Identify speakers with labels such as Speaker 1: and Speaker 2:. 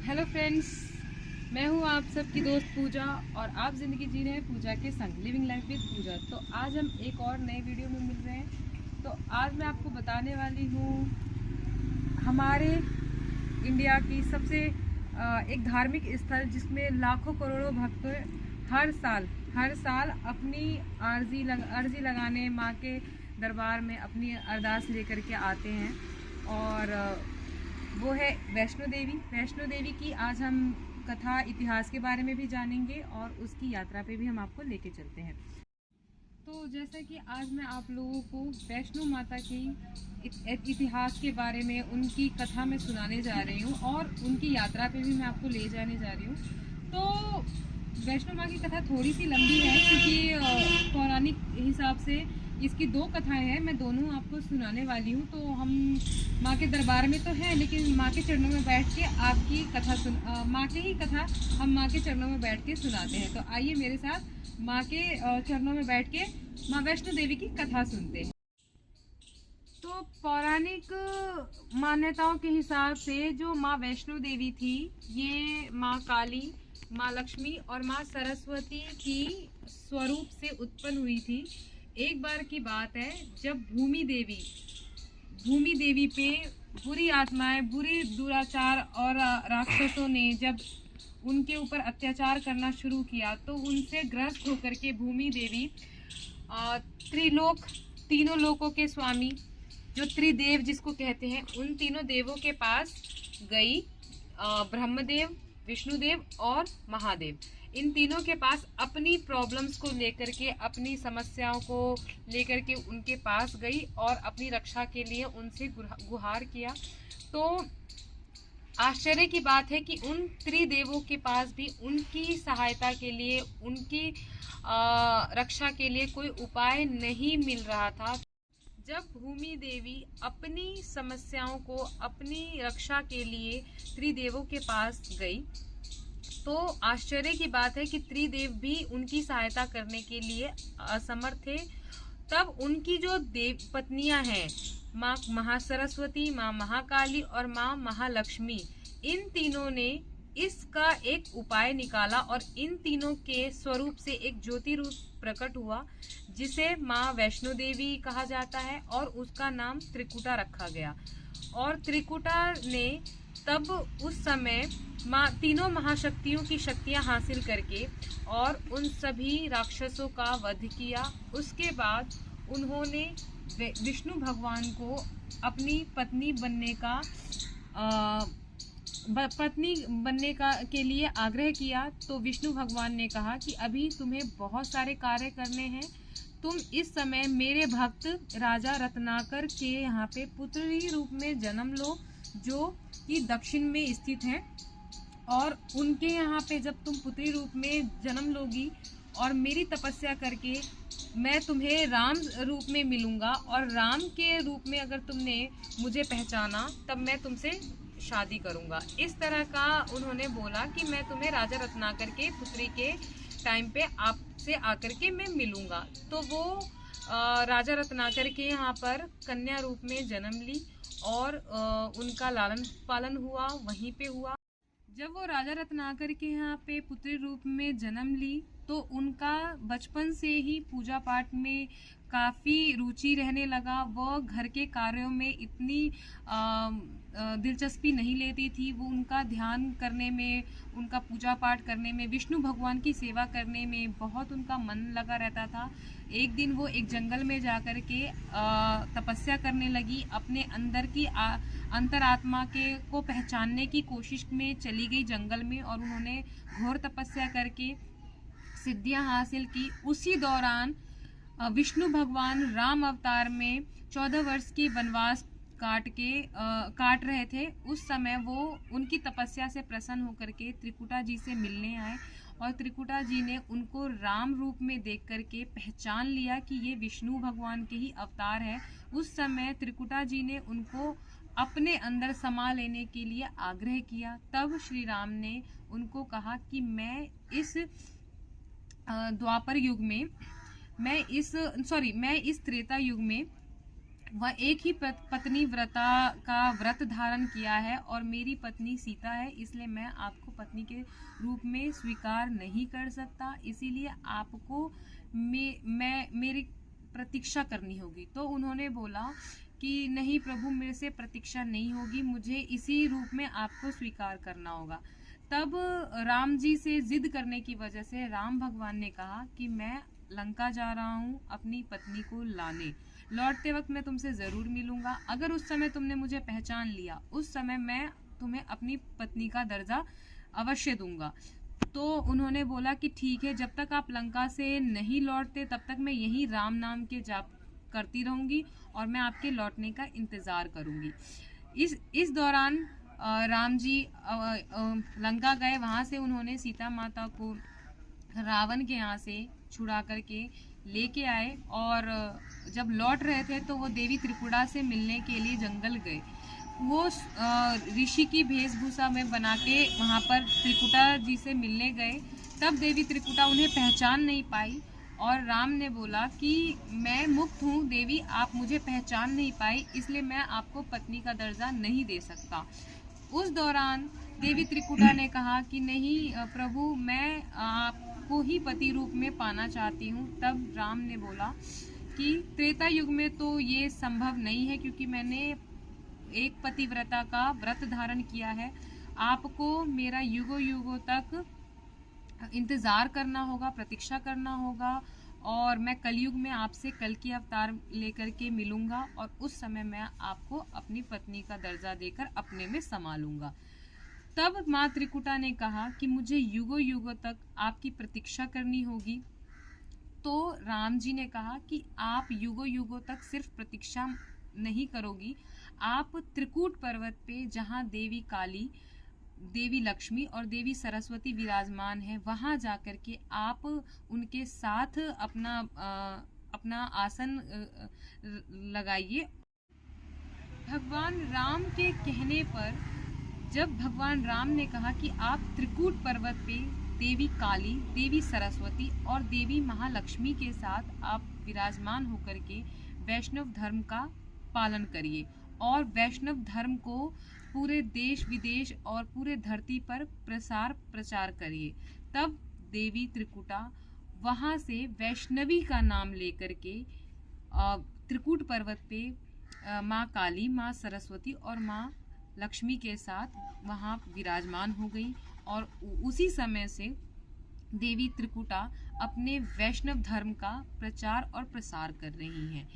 Speaker 1: Hello friends, मैं हूँ आप सबकी दोस्त पूजा और आप ज़िंदगी जी रहे हैं पूजा के संग, लिविंग लाइफ विद पूजा। तो आज हम एक और नए वीडियो में मिल रहे हैं। तो आज मैं आपको बताने वाली हूँ हमारे इंडिया की सबसे एक धार्मिक स्थल जिसमें लाखों करोड़ों भक्त हर साल अपनी अर्जी लगाने माँ के दरबार में अपनी अरदास लेकर के आते हैं। और वो है वैष्णो देवी की आज हम कथा इतिहास के बारे में भी जानेंगे और उसकी यात्रा पे भी हम आपको लेके चलते हैं। तो जैसा कि आज मैं आप लोगों को वैष्णो माता की इतिहास के बारे में उनकी कथा में सुनाने जा रही हूँ और उनकी यात्रा पे भी मैं आपको ले जाने जा रही हूँ। तो वैष्णो माँ की कथा थोड़ी सी लंबी है क्योंकि पौराणिक हिसाब से इसकी दो कथाएं हैं। मैं दोनों आपको सुनाने वाली हूँ। तो हम माँ के दरबार में तो हैं, लेकिन माँ के चरणों में बैठ के आपकी कथा माँ की ही कथा हम माँ के चरणों में बैठ के सुनाते हैं। तो आइए मेरे साथ माँ के चरणों में बैठ के माँ वैष्णो देवी की कथा सुनते हैं। तो पौराणिक मान्यताओं के हिसाब से जो माँ वैष्णो देवी थी, ये माँ काली, माँ लक्ष्मी और माँ सरस्वती की स्वरूप से उत्पन्न हुई थी। एक बार की बात है जब भूमि देवी पे बुरी आत्माएं, बुरी दुराचार और राक्षसों ने जब उनके ऊपर अत्याचार करना शुरू किया, तो उनसे ग्रस्त होकर के भूमि देवी त्रिलोक, तीनों लोकों के स्वामी जो त्रिदेव जिसको कहते हैं, उन तीनों देवों के पास गई। ब्रह्मदेव, विष्णुदेव और महादेव, इन तीनों के पास अपनी प्रॉब्लम्स को लेकर के, अपनी समस्याओं को लेकर के उनके पास गई और अपनी रक्षा के लिए उनसे गुहार किया। तो आश्चर्य की बात है कि उन त्रिदेवों के पास भी उनकी सहायता के लिए, उनकी रक्षा के लिए कोई उपाय नहीं मिल रहा था। जब भूमि देवी अपनी समस्याओं को, अपनी रक्षा के लिए त्रिदेवों के पास गई, तो आश्चर्य की बात है कि त्रिदेव भी उनकी सहायता करने के लिए असमर्थ थे। तब उनकी जो देव पत्नियां हैं, माँ महासरस्वती, माँ महाकाली और माँ महालक्ष्मी, इन तीनों ने इसका एक उपाय निकाला और इन तीनों के स्वरूप से एक ज्योति रूप प्रकट हुआ जिसे माँ वैष्णो देवी कहा जाता है और उसका नाम त्रिकुटा रखा गया। और त्रिकुटा ने तब उस समय तीनों महाशक्तियों की शक्तियां हासिल करके और उन सभी राक्षसों का वध किया। उसके बाद उन्होंने विष्णु भगवान को अपनी पत्नी बनने का के लिए आग्रह किया। तो विष्णु भगवान ने कहा कि अभी तुम्हें बहुत सारे कार्य करने हैं, तुम इस समय मेरे भक्त राजा रत्नाकर के यहाँ पे पुत्री रूप में जन्म लो, जो कि दक्षिण में स्थित है। और उनके यहाँ पे जब तुम पुत्री रूप में जन्म लोगी और मेरी तपस्या करके मैं तुम्हें राम रूप में मिलूंगा, और राम के रूप में अगर तुमने मुझे पहचाना तब मैं तुमसे शादी करूंगा। इस तरह का उन्होंने बोला कि मैं तुम्हें राजा रत्नाकर के पुत्री के टाइम पे आपसे आकर के मैं मिलूंगा। तो वो राजा रत्नाकर के यहाँ पर कन्या रूप में जन्म ली और उनका लालन पालन हुआ, वहीं पे हुआ। जब वो राजा रत्नाकर के यहाँ पे पुत्री रूप में जन्म ली, तो उनका बचपन से ही पूजा पाठ में काफ़ी रुचि रहने लगा। वो घर के कार्यों में इतनी दिलचस्पी नहीं लेती थी। वो उनका ध्यान करने में, उनका पूजा पाठ करने में, विष्णु भगवान की सेवा करने में बहुत उनका मन लगा रहता था। एक दिन वो एक जंगल में जाकर के तपस्या करने लगी, अपने अंदर की अंतरात्मा को पहचानने की कोशिश में चली गई जंगल में, और उन्होंने घोर तपस्या करके सिद्धियां हासिल की। उसी दौरान विष्णु भगवान राम अवतार में 14 वर्ष की वनवास काट रहे थे। उस समय वो उनकी तपस्या से प्रसन्न होकर के त्रिकुटा जी से मिलने आए, और त्रिकुटा जी ने उनको राम रूप में देख करके पहचान लिया कि ये विष्णु भगवान के ही अवतार है। उस समय त्रिकुटा जी ने उनको अपने अंदर समा लेने के लिए आग्रह किया। तब श्री राम ने उनको कहा कि मैं इस द्वापर युग में, मैं इस त्रेता युग में वह एक ही पत्नी व्रता का व्रत धारण किया है और मेरी पत्नी सीता है, इसलिए मैं आपको पत्नी के रूप में स्वीकार नहीं कर सकता, इसीलिए आपको मेरी प्रतीक्षा करनी होगी। तो उन्होंने बोला कि नहीं प्रभु, मेरे से प्रतीक्षा नहीं होगी, मुझे इसी रूप में आपको स्वीकार करना होगा। तब राम जी से जिद करने की वजह से राम भगवान ने कहा कि मैं लंका जा रहा हूँ अपनी पत्नी को लाने, लौटते वक्त मैं तुमसे ज़रूर मिलूंगा, अगर उस समय तुमने मुझे पहचान लिया उस समय मैं तुम्हें अपनी पत्नी का दर्जा अवश्य दूंगा। तो उन्होंने बोला कि ठीक है, जब तक आप लंका से नहीं लौटते तब तक मैं यही राम नाम के जाप करती रहूंगी और मैं आपके लौटने का इंतज़ार करूंगी। इस दौरान राम जी लंका गए, वहाँ से उन्होंने सीता माता को रावण के यहाँ से छुड़ा करके लेके आए और जब लौट रहे थे तो वो देवी त्रिपुरा से मिलने के लिए जंगल गए। वो ऋषि की वेशभूषा में बना के वहाँ पर त्रिकुटा जी से मिलने गए, तब देवी त्रिकुटा उन्हें पहचान नहीं पाई और राम ने बोला कि मैं मुक्त हूँ देवी, आप मुझे पहचान नहीं पाई, इसलिए मैं आपको पत्नी का दर्जा नहीं दे सकता। उस दौरान देवी त्रिकुटा ने कहा कि नहीं प्रभु, मैं आपको ही पति रूप में पाना चाहती हूँ। तब राम ने बोला कि त्रेता युग में तो ये संभव नहीं है, क्योंकि मैंने एक पतिव्रता का व्रत धारण किया है, आपको मेरा युगों युगों तक इंतज़ार करना होगा, प्रतीक्षा करना होगा और मैं कलयुग में आपसे कल की अवतार लेकर के मिलूंगा और उस समय मैं आपको अपनी पत्नी का दर्जा देकर अपने में समा लूंगा। तब माँ त्रिकुटा ने कहा कि मुझे युगों युगों तक आपकी प्रतीक्षा करनी होगी। तो राम जी ने कहा कि आप युगों युगों तक सिर्फ प्रतीक्षा नहीं करोगी, आप त्रिकूट पर्वत पे जहाँ देवी काली, देवी लक्ष्मी और देवी सरस्वती विराजमान है, वहाँ जाकर के आप उनके साथ अपना आसन लगाइए। भगवान राम के कहने पर जब भगवान राम ने कहा कि आप त्रिकूट पर्वत पे देवी काली, देवी सरस्वती और देवी महालक्ष्मी के साथ आप विराजमान होकर के वैष्णव धर्म का पालन करिए और वैष्णव धर्म को पूरे देश विदेश और पूरे धरती पर प्रचार करिए। तब देवी त्रिकुटा वहाँ से वैष्णवी का नाम लेकर के त्रिकूट पर्वत पे माँ काली, माँ सरस्वती और माँ लक्ष्मी के साथ वहाँ विराजमान हो गई और उसी समय से देवी त्रिकुटा अपने वैष्णव धर्म का प्रचार और प्रसार कर रही हैं।